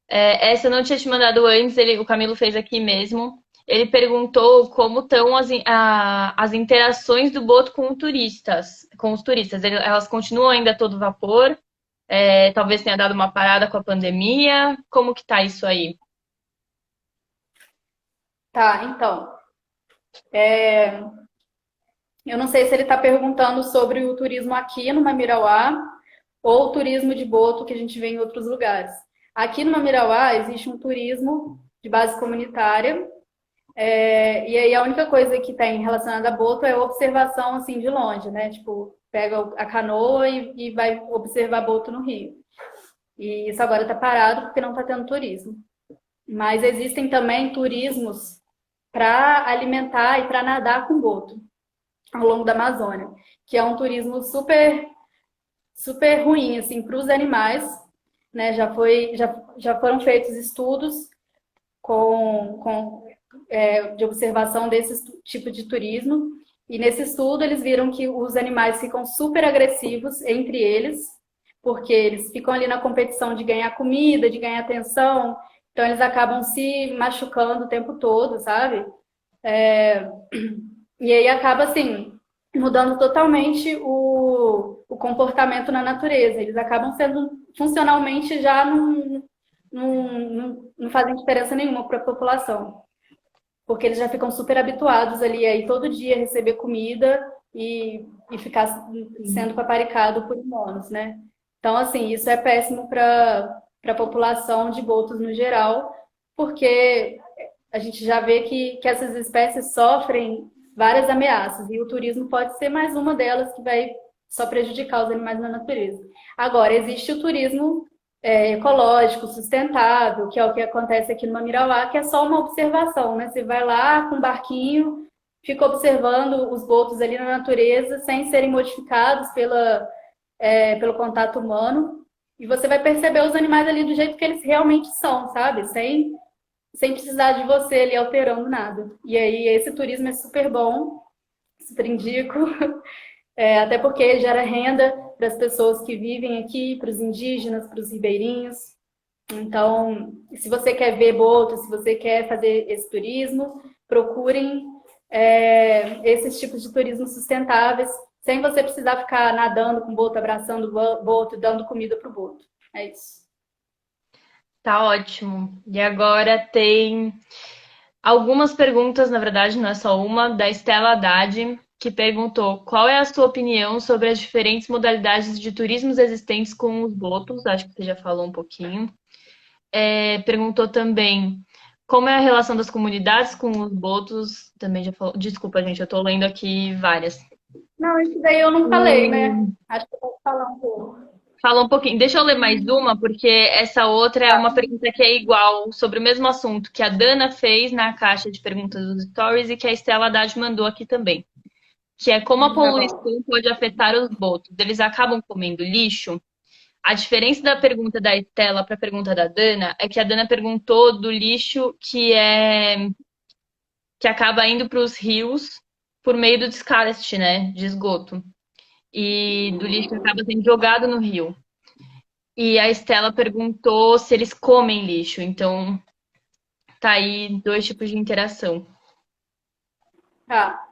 Essa eu não tinha te mandado antes, o Camilo fez aqui mesmo. Ele perguntou como estão as interações do Boto com turistas, com os turistas. Elas continuam ainda a todo vapor? Talvez tenha dado uma parada com a pandemia. Como que tá isso aí? Tá, então. Eu não sei se ele está perguntando sobre o turismo aqui no Mamirauá ou o turismo de boto que a gente vê em outros lugares. Aqui no Mamirauá existe um turismo de base comunitária, e aí a única coisa que tem relacionada a boto é observação assim de longe, né? Tipo, pega a canoa e vai observar boto no rio. E isso agora está parado porque não está tendo turismo. Mas existem também turismos para alimentar e para nadar com boto ao longo da Amazônia, que é um turismo super ruim assim para os animais, né? Já foram feitos estudos de observação desse tipo de turismo. E nesse estudo eles viram que os animais ficam super agressivos entre eles, porque eles ficam ali na competição de ganhar comida, de ganhar atenção, então eles acabam se machucando o tempo todo, sabe? E aí acaba assim, mudando totalmente o comportamento na natureza. Eles acabam sendo funcionalmente já não fazem diferença nenhuma para a população porque eles já ficam super habituados ali aí todo dia receber comida e ficar sendo paparicado por humanos, né? Então, assim, isso é péssimo para a população de botos no geral, porque a gente já vê que essas espécies sofrem várias ameaças e o turismo pode ser mais uma delas que vai só prejudicar os animais na natureza. Agora, existe o turismo ecológico, sustentável, que é o que acontece aqui no Mamirauá, que é só uma observação, né? Você vai lá com um barquinho, fica observando os botos ali na natureza, sem serem modificados pelo contato humano, e você vai perceber os animais ali do jeito que eles realmente são, sabe? Sem precisar de você ali alterando nada. E aí, esse turismo é super bom, super indico. Até porque gera renda para as pessoas que vivem aqui, para os indígenas, para os ribeirinhos. Então, se você quer ver boto, se você quer fazer esse turismo, procurem esses tipos de turismo sustentáveis, sem você precisar ficar nadando com o boto, abraçando o boto, dando comida para o boto. É isso. Tá ótimo. E agora tem algumas perguntas, na verdade, não é só uma, da Estela Haddad. que perguntou qual é a sua opinião sobre as diferentes modalidades de turismos existentes com os botos. Acho que você já falou um pouquinho. Perguntou também como é a relação das comunidades com os botos. Também já falou. Desculpa, gente, eu tô lendo aqui várias. Não, isso daí eu não falei, né? E Acho que eu posso falar um pouco. fala um pouquinho. Deixa eu ler mais uma, porque essa outra é uma pergunta que é igual, sobre o mesmo assunto, que a Dana fez na caixa de perguntas dos stories e que a Estela Haddad mandou aqui também. Que é como a Tá bom. poluição pode afetar os botos. Eles acabam comendo lixo? A diferença da pergunta da Estela para a pergunta da Dana é que a Dana perguntou do lixo que acaba indo para os rios por meio do descarte, né, de esgoto. E do lixo que acaba sendo jogado no rio. E a Estela perguntou se eles comem lixo. Então, tá aí dois tipos de interação. Tá.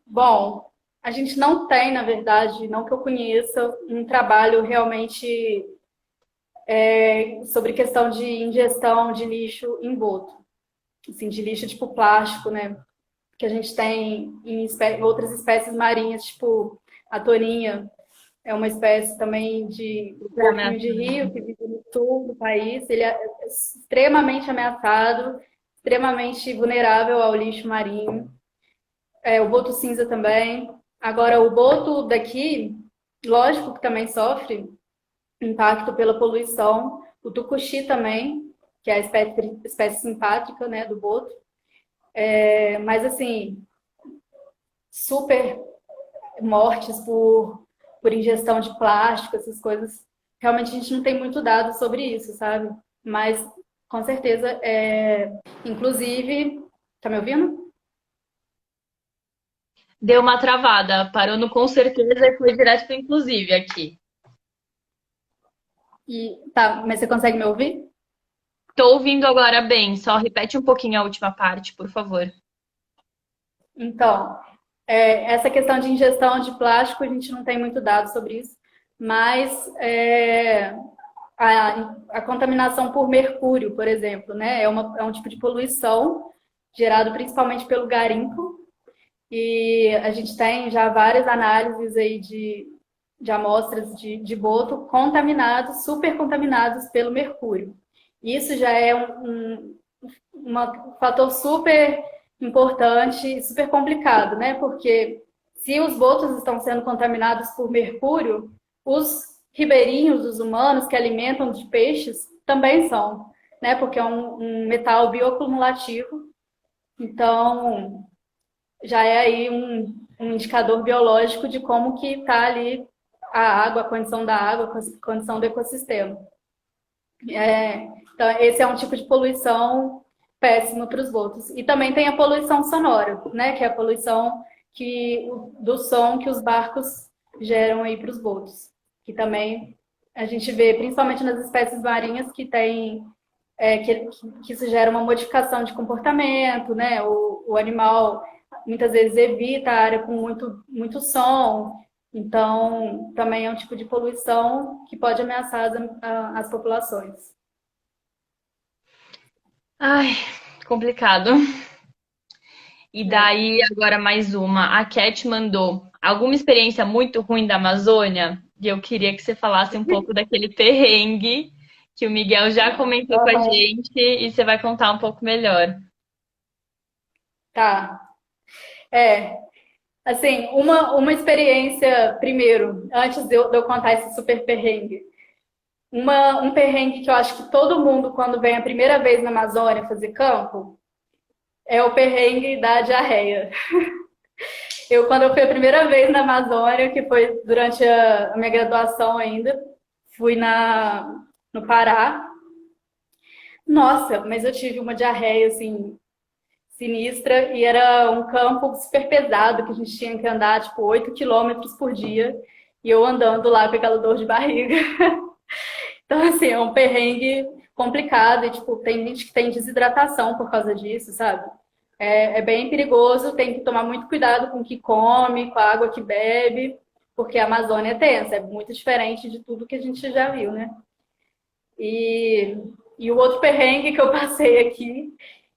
Bom, a gente não tem, na verdade, não que eu conheça, um trabalho realmente sobre questão de ingestão de lixo em boto. Assim, de lixo tipo plástico, né? Que a gente tem em outras espécies marinhas, tipo a torinha, é uma espécie também de Super golfinho de ameaçado. rio que vive no sul do país. Ele é extremamente ameaçado, extremamente vulnerável ao lixo marinho. O boto cinza também. Agora, o boto daqui, lógico que também sofre impacto pela poluição. O tucuxi também, que é a espécie simpátrica, né, do boto. Mas, assim, super mortes por ingestão de plástico, essas coisas. Realmente a gente não tem muito dado sobre isso, sabe? Mas, com certeza, inclusive... Tá me ouvindo? Deu uma travada, parou no com certeza e foi direto pro inclusive aqui. Tá, mas você consegue me ouvir? Tô ouvindo agora bem, só repete um pouquinho a última parte, por favor. Então, essa questão de ingestão de plástico, a gente não tem muito dado sobre isso, mas a contaminação por mercúrio, por exemplo, né, é um tipo de poluição gerado principalmente pelo garimpo, e a gente tem já várias análises aí de amostras de boto contaminados, super contaminados pelo mercúrio. Isso já é um fator super importante, super complicado, né? Porque se os botos estão sendo contaminados por mercúrio, os ribeirinhos, os humanos que alimentam de peixes, também são, né? Porque é um metal bioacumulativo. Então, já é aí um indicador biológico de como que está ali a água, a condição da água, a condição do ecossistema. Então, esse é um tipo de poluição péssima para os botos. E também tem a poluição sonora, né? Que é a poluição do som que os barcos geram aí para os botos. Que também a gente vê, principalmente nas espécies marinhas, que tem que isso gera uma modificação de comportamento, né? O animal muitas vezes evita a área com muito som. Então, também é um tipo de poluição que pode ameaçar as populações. Ai, complicado. E É. daí, agora mais uma. A Cat mandou alguma experiência muito ruim da Amazônia? E eu queria que você falasse um pouco daquele perrengue que o Miguel já comentou com a Uhum. gente e você vai contar um pouco melhor. Tá. É, assim, uma experiência, primeiro, antes de eu contar esse super perrengue. Um perrengue que eu acho que todo mundo, quando vem a primeira vez na Amazônia fazer campo, é o perrengue da diarreia. Quando eu fui a primeira vez na Amazônia, que foi durante a minha graduação ainda, fui no Pará. Nossa, mas eu tive uma diarreia, assim, sinistra, e era um campo super pesado, que a gente tinha que andar, tipo, 8 quilômetros por dia, e eu andando lá com aquela dor de barriga. Então, assim, é um perrengue complicado, e, tipo, tem gente que tem desidratação por causa disso, sabe? É bem perigoso, tem que tomar muito cuidado com o que come, com a água que bebe, porque a Amazônia é tensa, é muito diferente de tudo que a gente já viu, né? E, e o outro perrengue que eu passei aqui,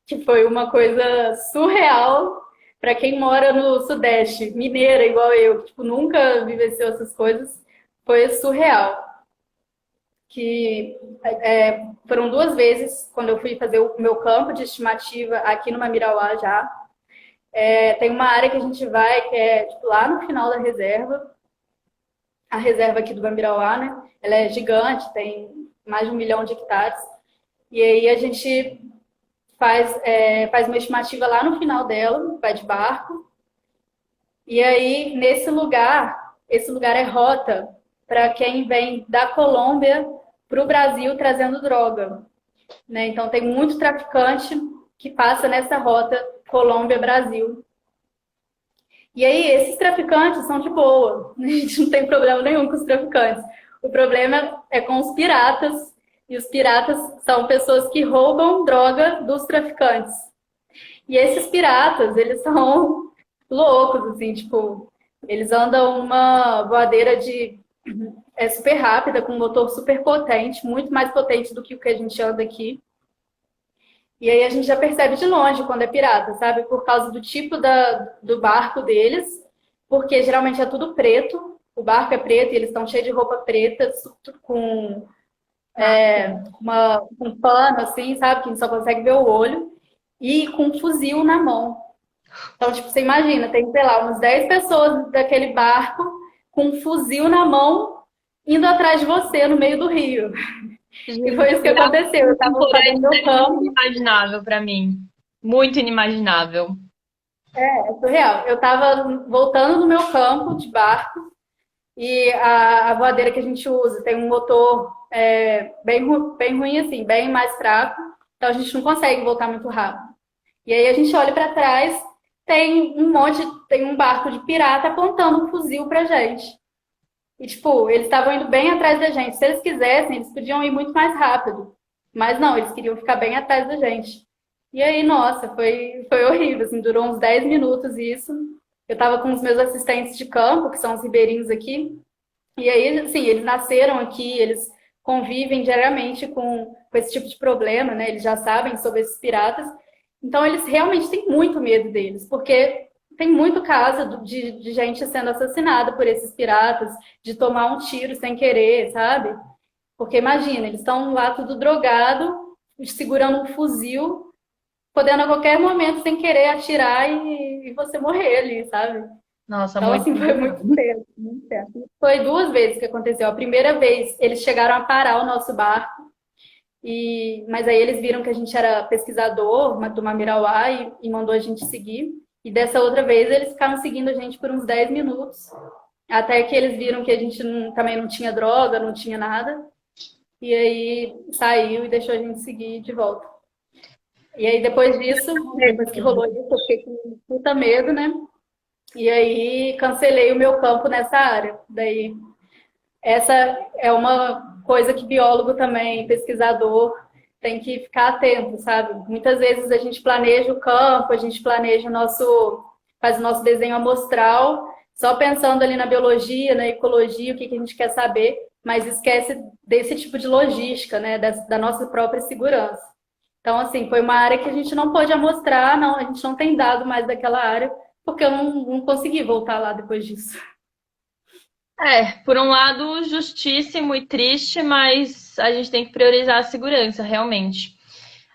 que foi uma coisa surreal, para quem mora no Sudeste, mineira igual eu, que tipo, nunca vivenciou essas coisas, foi surreal. Que foram 2 vezes quando eu fui fazer o meu campo de estimativa aqui no Mamirauá já. Tem uma área que a gente vai, que é tipo, lá no final da reserva, a reserva aqui do Bambirauá, né? Ela é gigante, tem mais de 1 milhão de hectares. E aí a gente faz uma estimativa lá no final dela, vai de barco. E aí, esse lugar é rota para quem vem da Colômbia para o Brasil trazendo droga. Né? Então tem muito traficante que passa nessa rota Colômbia-Brasil. E aí, esses traficantes são de boa. A gente não tem problema nenhum com os traficantes. O problema é com os piratas. E os piratas são pessoas que roubam droga dos traficantes. E esses piratas, eles são loucos, assim, tipo, eles andam uma voadeira super rápida, com um motor super potente, muito mais potente do que o que a gente anda aqui. E aí a gente já percebe de longe quando é pirata, sabe? Por causa do tipo do barco deles, porque geralmente é tudo preto, o barco é preto e eles estão cheios de roupa preta, com um pano assim, sabe? Que a gente só consegue ver o olho, e com um fuzil na mão. Então, tipo, você imagina, tem, sei lá, umas 10 pessoas daquele barco com um fuzil na mão indo atrás de você no meio do rio. E foi isso que aconteceu. Eu tava fazendo meu campo. Inimaginável para mim. Muito inimaginável. É surreal. Eu tava voltando do meu campo de barco e a voadeira que a gente usa tem um motor bem ruim, assim, bem mais fraco. Então a gente não consegue voltar muito rápido. E aí a gente olha para trás, tem um barco de pirata apontando um fuzil pra gente. E, tipo, eles estavam indo bem atrás da gente. Se eles quisessem, eles podiam ir muito mais rápido. Mas não, eles queriam ficar bem atrás da gente. E aí, nossa, foi horrível, assim, durou uns 10 minutos isso. Eu tava com os meus assistentes de campo, que são os ribeirinhos aqui. E aí, assim, eles nasceram aqui, eles convivem diariamente com esse tipo de problema, né? Eles já sabem sobre esses piratas. Então, eles realmente têm muito medo deles, porque tem muito caso de gente sendo assassinada por esses piratas, de tomar um tiro sem querer, sabe? Porque imagina, eles estão lá tudo drogado, segurando um fuzil, podendo a qualquer momento, sem querer, atirar e você morrer ali, sabe? Nossa, Então, muito. assim, foi muito tempo, muito tempo. Foi 2 vezes que aconteceu. A primeira vez, eles chegaram a parar o nosso barco, mas aí eles viram que a gente era pesquisador do Mamirauá e mandou a gente seguir. E dessa outra vez, eles ficaram seguindo a gente por uns 10 minutos, até que eles viram que a gente também não tinha droga, não tinha nada. E aí saiu e deixou a gente seguir de volta. E aí depois disso, depois que rolou isso, eu fiquei com puta medo, né? E aí cancelei o meu campo nessa área. Daí essa é uma coisa que biólogo também, pesquisador, tem que ficar atento, sabe? Muitas vezes a gente planeja o campo, a gente planeja faz o nosso desenho amostral, só pensando ali na biologia, na ecologia, o que a gente quer saber, mas esquece desse tipo de logística, né? Da nossa própria segurança. Então, assim, foi uma área que a gente não pôde amostrar, não, a gente não tem dado mais daquela área, porque eu não consegui voltar lá depois disso. Por um lado, justíssimo e triste, mas a gente tem que priorizar a segurança, realmente.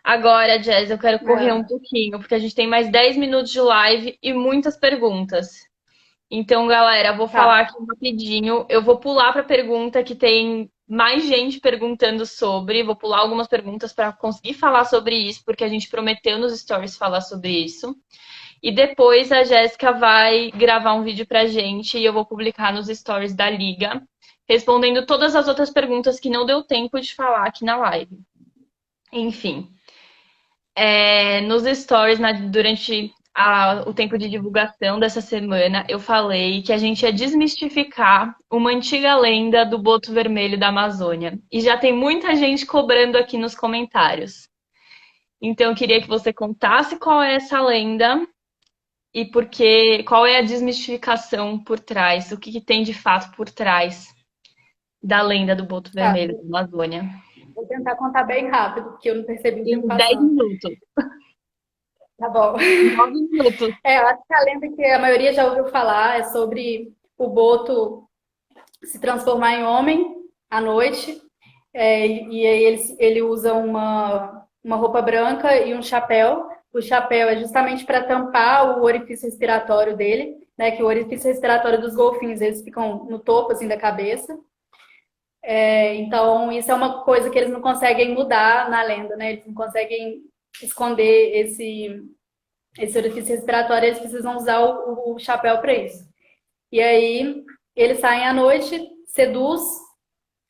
Agora, Jess, eu quero correr um pouquinho, porque a gente tem mais 10 minutos de live e muitas perguntas. Então, galera, vou falar aqui rapidinho. Eu vou pular para a pergunta que tem mais gente perguntando sobre. Vou pular algumas perguntas para conseguir falar sobre isso, porque a gente prometeu nos stories falar sobre isso. E depois a Jéssica vai gravar um vídeo pra gente e eu vou publicar nos stories da Liga, respondendo todas as outras perguntas que não deu tempo de falar aqui na live. Enfim, nos stories, durante o tempo de divulgação dessa semana, eu falei que a gente ia desmistificar uma antiga lenda do boto vermelho da Amazônia. E já tem muita gente cobrando aqui nos comentários. Então, eu queria que você contasse qual é essa lenda e qual é a desmistificação por trás, o que tem de fato por trás da lenda do boto vermelho da Amazônia. Vou tentar contar bem rápido, porque eu não percebi o tempo Em 10 passando. minutos. Tá bom. 9 minutos. Eu acho que a lenda que a maioria já ouviu falar é sobre o boto se transformar em homem à noite. E aí ele usa uma roupa branca e um chapéu. O chapéu é justamente para tampar o orifício respiratório dele, né? Que o orifício respiratório dos golfinhos, eles ficam no topo assim da cabeça. Então, isso é uma coisa que eles não conseguem mudar na lenda, né? Eles não conseguem esconder esse orifício respiratório, eles precisam usar o chapéu para isso. E aí, eles saem à noite, seduz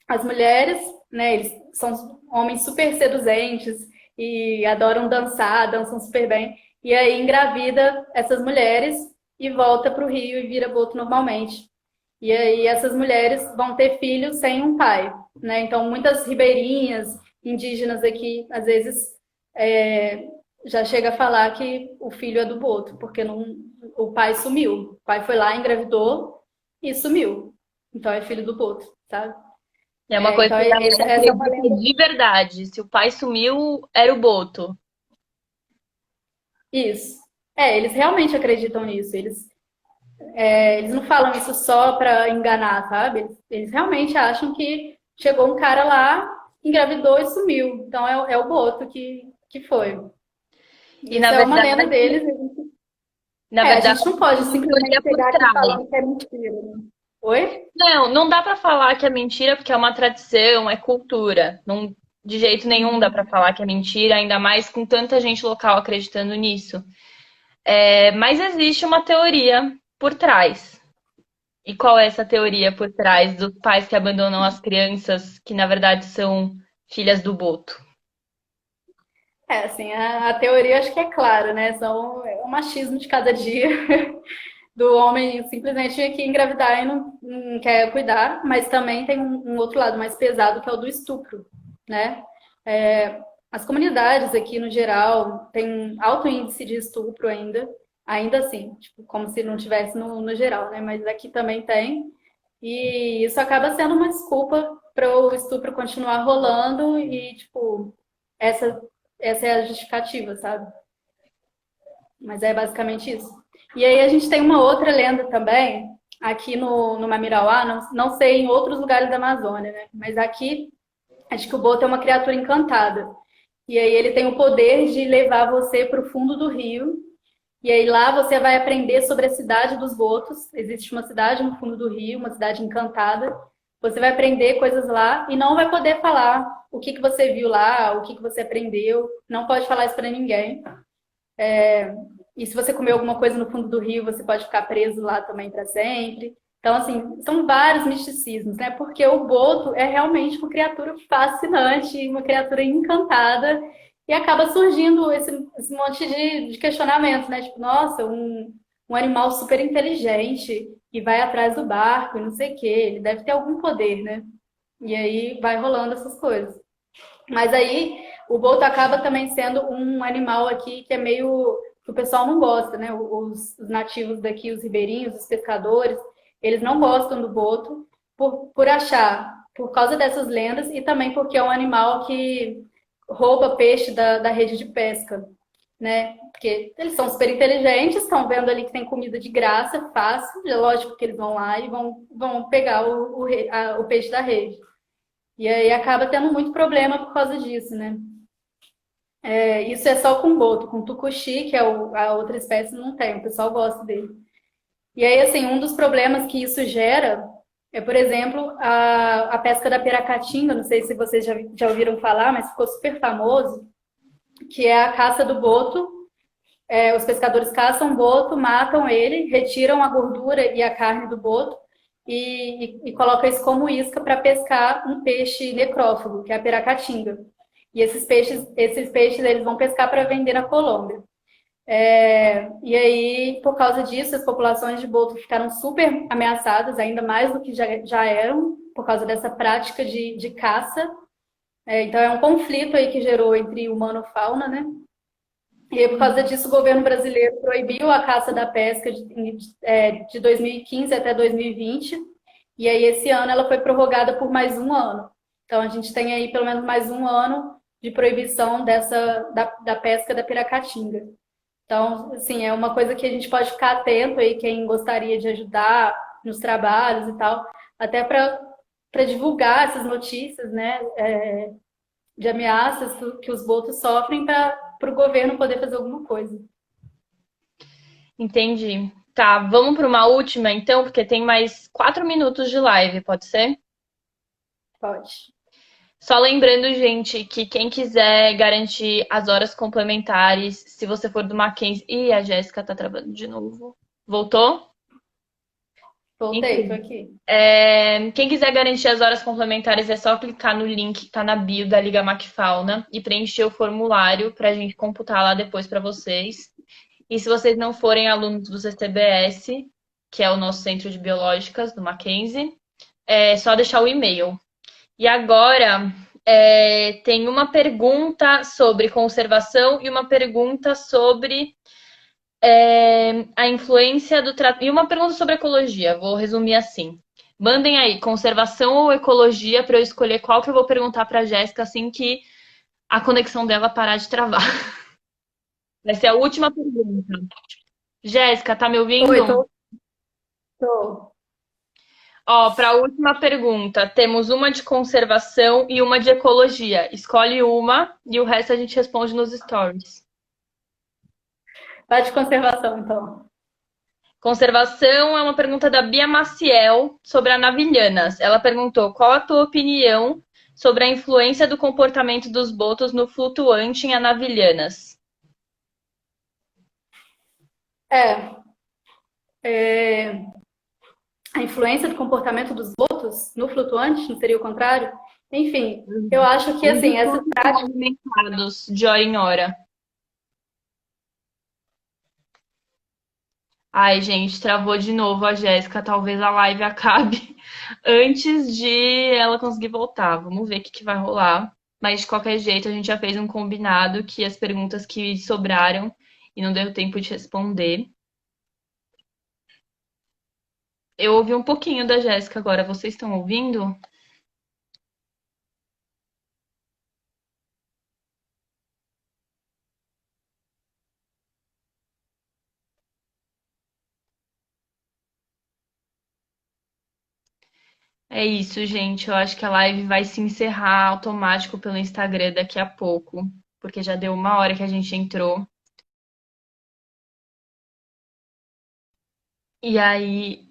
as mulheres, né? Eles são homens super seduzentes e adoram dançar, dançam super bem. E aí, engravida essas mulheres e volta para o Rio e vira boto normalmente. E aí essas mulheres vão ter filhos sem um pai, né? Então muitas ribeirinhas, indígenas aqui, às vezes já chega a falar que o filho é do boto, porque não, o pai sumiu. O pai foi lá, engravidou e sumiu. Então é filho do boto, sabe? É uma coisa Então que a galera essa é uma acredita lenda. de verdade. Se o pai sumiu, era o Boto. Isso. Eles realmente acreditam nisso. Eles não falam isso só para enganar, sabe? Eles realmente acham que chegou um cara lá, engravidou e sumiu. Então é o Boto que foi. E na Isso é uma verdade, lenda deles. na A verdade, gente não pode tem uma simplesmente teoria por pegar aqui trás. falando que é mentira, né? Oi? Não, não dá pra falar que é mentira porque é uma tradição, é cultura. Não, de jeito nenhum dá pra falar que é mentira, ainda mais com tanta gente local acreditando nisso. Mas existe uma teoria por trás. E qual é essa teoria por trás dos pais que abandonam as crianças, que na verdade são filhas do Boto? Assim, a teoria acho que é clara, né? É o machismo de cada dia do homem simplesmente que engravidar e não quer cuidar, mas também tem um outro lado mais pesado que é o do estupro, né? É, as comunidades aqui no geral têm alto índice de estupro ainda assim, tipo, como se não tivesse no geral, né? Mas aqui também tem. E isso acaba sendo uma desculpa para o estupro continuar rolando e, tipo, essa, essa é a justificativa, sabe? Mas é basicamente isso. E aí a gente tem uma outra lenda também, aqui no Mamirauá, não sei em outros lugares da Amazônia, né? Mas aqui, acho que o boto é uma criatura encantada. E aí ele tem o poder de levar você para o fundo do rio. E aí lá você vai aprender sobre a cidade dos botos. Existe uma cidade no fundo do rio, uma cidade encantada. Você vai aprender coisas lá e não vai poder falar o que você viu lá, o que você aprendeu. Não pode falar isso para ninguém. E se você comer alguma coisa no fundo do rio, você pode ficar preso lá também para sempre. Então, assim, são vários misticismos, né? Porque o boto é realmente uma criatura fascinante, uma criatura encantada, e acaba surgindo esse monte de questionamentos, né? Tipo, nossa, um animal super inteligente que vai atrás do barco e não sei o quê, ele deve ter algum poder, né? E aí vai rolando essas coisas. Mas aí o boto acaba também sendo um animal aqui que é meio que o pessoal não gosta, né? Os nativos daqui, os ribeirinhos, os pescadores, eles não gostam do boto por achar, por causa dessas lendas e também porque é um animal que rouba peixe da rede de pesca, né? Porque eles são super inteligentes, estão vendo ali que tem comida de graça, fácil, é lógico que eles vão lá e vão pegar o peixe da rede. E aí acaba tendo muito problema por causa disso, né? Isso é só com boto, com tucuxi, que é a outra espécie, não tem, o pessoal gosta dele. E aí, assim, um dos problemas que isso gera é, por exemplo, a pesca da piracatinga, não sei se vocês já ouviram falar, mas ficou super famoso, que é a caça do boto. Os pescadores caçam o boto, matam ele, retiram a gordura e a carne do boto e colocam isso como isca para pescar um peixe necrófago, que é a piracatinga. E esses peixes eles vão pescar para vender na Colômbia. E aí, por causa disso, as populações de boto ficaram super ameaçadas, ainda mais do que já eram, por causa dessa prática de caça. Então, é um conflito aí que gerou entre humano e fauna, né? E aí, por causa disso, o governo brasileiro proibiu a caça da pesca de 2015 até 2020. E aí, esse ano, ela foi prorrogada por mais um ano. Então, a gente tem aí pelo menos mais um ano de proibição da pesca da piracatinga. Então, assim, é uma coisa que a gente pode ficar atento aí, quem gostaria de ajudar nos trabalhos e tal, até para divulgar essas notícias, né, de ameaças que os botos sofrem para o governo poder fazer alguma coisa. Entendi. Tá, vamos para uma última então, porque tem mais 4 minutos de live, pode ser? Pode. Só lembrando, gente, que quem quiser garantir as horas complementares, se você for do Mackenzie. Ih, a Jéssica tá travando de novo. Voltou? Voltei, tô Enfim. aqui. Quem quiser garantir as horas complementares é só clicar no link que tá na bio da Liga Macfauna e preencher o formulário pra gente computar lá depois pra vocês. E se vocês não forem alunos do CTBS, que é o nosso centro de biológicas do Mackenzie, é só deixar o e-mail. E agora tem uma pergunta sobre conservação e uma pergunta sobre a influência do tratamento. E uma pergunta sobre ecologia. Vou resumir assim. Mandem aí, conservação ou ecologia, para eu escolher qual que eu vou perguntar para a Jéssica assim que a conexão dela parar de travar. Vai ser a última pergunta. Jéssica, tá me Oi, ouvindo? tô. Ó, para a última pergunta, temos uma de conservação e uma de ecologia. Escolhe uma e o resto a gente responde nos stories. Vai de conservação, então. Conservação é uma pergunta da Bia Maciel sobre a Navilhanas. Ela perguntou: qual a tua opinião sobre a influência do comportamento dos botos no flutuante em Anavilhanas? É, é, a influência do comportamento dos botos no flutuante, não seria o contrário? Enfim, eu acho que, Os assim, essas botos são práticas. movimentados de hora em hora. Ai, gente, travou de novo a Jéssica. Talvez a live acabe antes de ela conseguir voltar. Vamos ver o que que vai rolar. Mas de qualquer jeito, a gente já fez um combinado que as perguntas que sobraram e não deu tempo de responder. Eu ouvi um pouquinho da Jéssica agora. Vocês estão ouvindo? É isso, gente. Eu acho que a live vai se encerrar automático pelo Instagram daqui a pouco, porque já deu 1 hora que a gente entrou. E aí,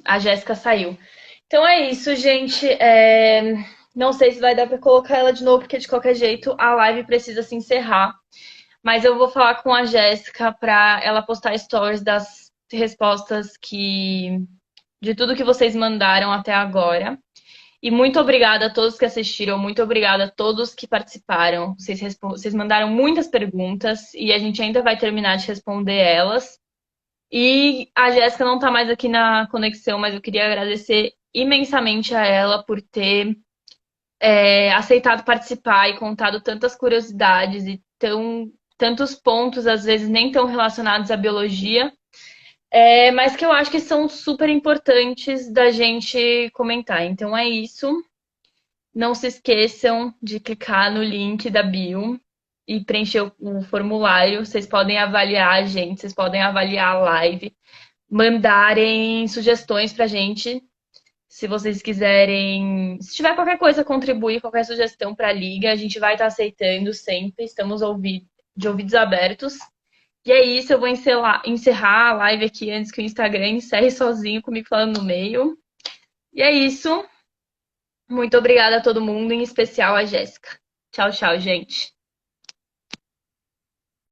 a Jéssica saiu. Então é isso, gente. Não sei se vai dar pra colocar ela de novo, porque de qualquer jeito a live precisa se encerrar. Mas eu vou falar com a Jéssica pra ela postar stories das respostas de tudo que vocês mandaram até agora. E muito obrigada a todos que assistiram, muito obrigada a todos que participaram. Vocês mandaram muitas perguntas e a gente ainda vai terminar de responder elas. E a Jéssica não está mais aqui na conexão, mas eu queria agradecer imensamente a ela por ter aceitado participar e contado tantas curiosidades e tantos pontos, às vezes nem tão relacionados à biologia, mas que eu acho que são super importantes da gente comentar. Então é isso. Não se esqueçam de clicar no link da bio e preencher o formulário. Vocês podem avaliar a gente, vocês podem avaliar a live, mandarem sugestões pra gente. Se vocês quiserem, se tiver qualquer coisa a contribuir, qualquer sugestão para a Liga, a gente vai estar aceitando sempre. Estamos de ouvidos abertos. E é isso, eu vou encerrar a live aqui antes que o Instagram encerre sozinho comigo falando no meio. E é isso. Muito obrigada a todo mundo, em especial a Jéssica. Tchau, tchau, gente.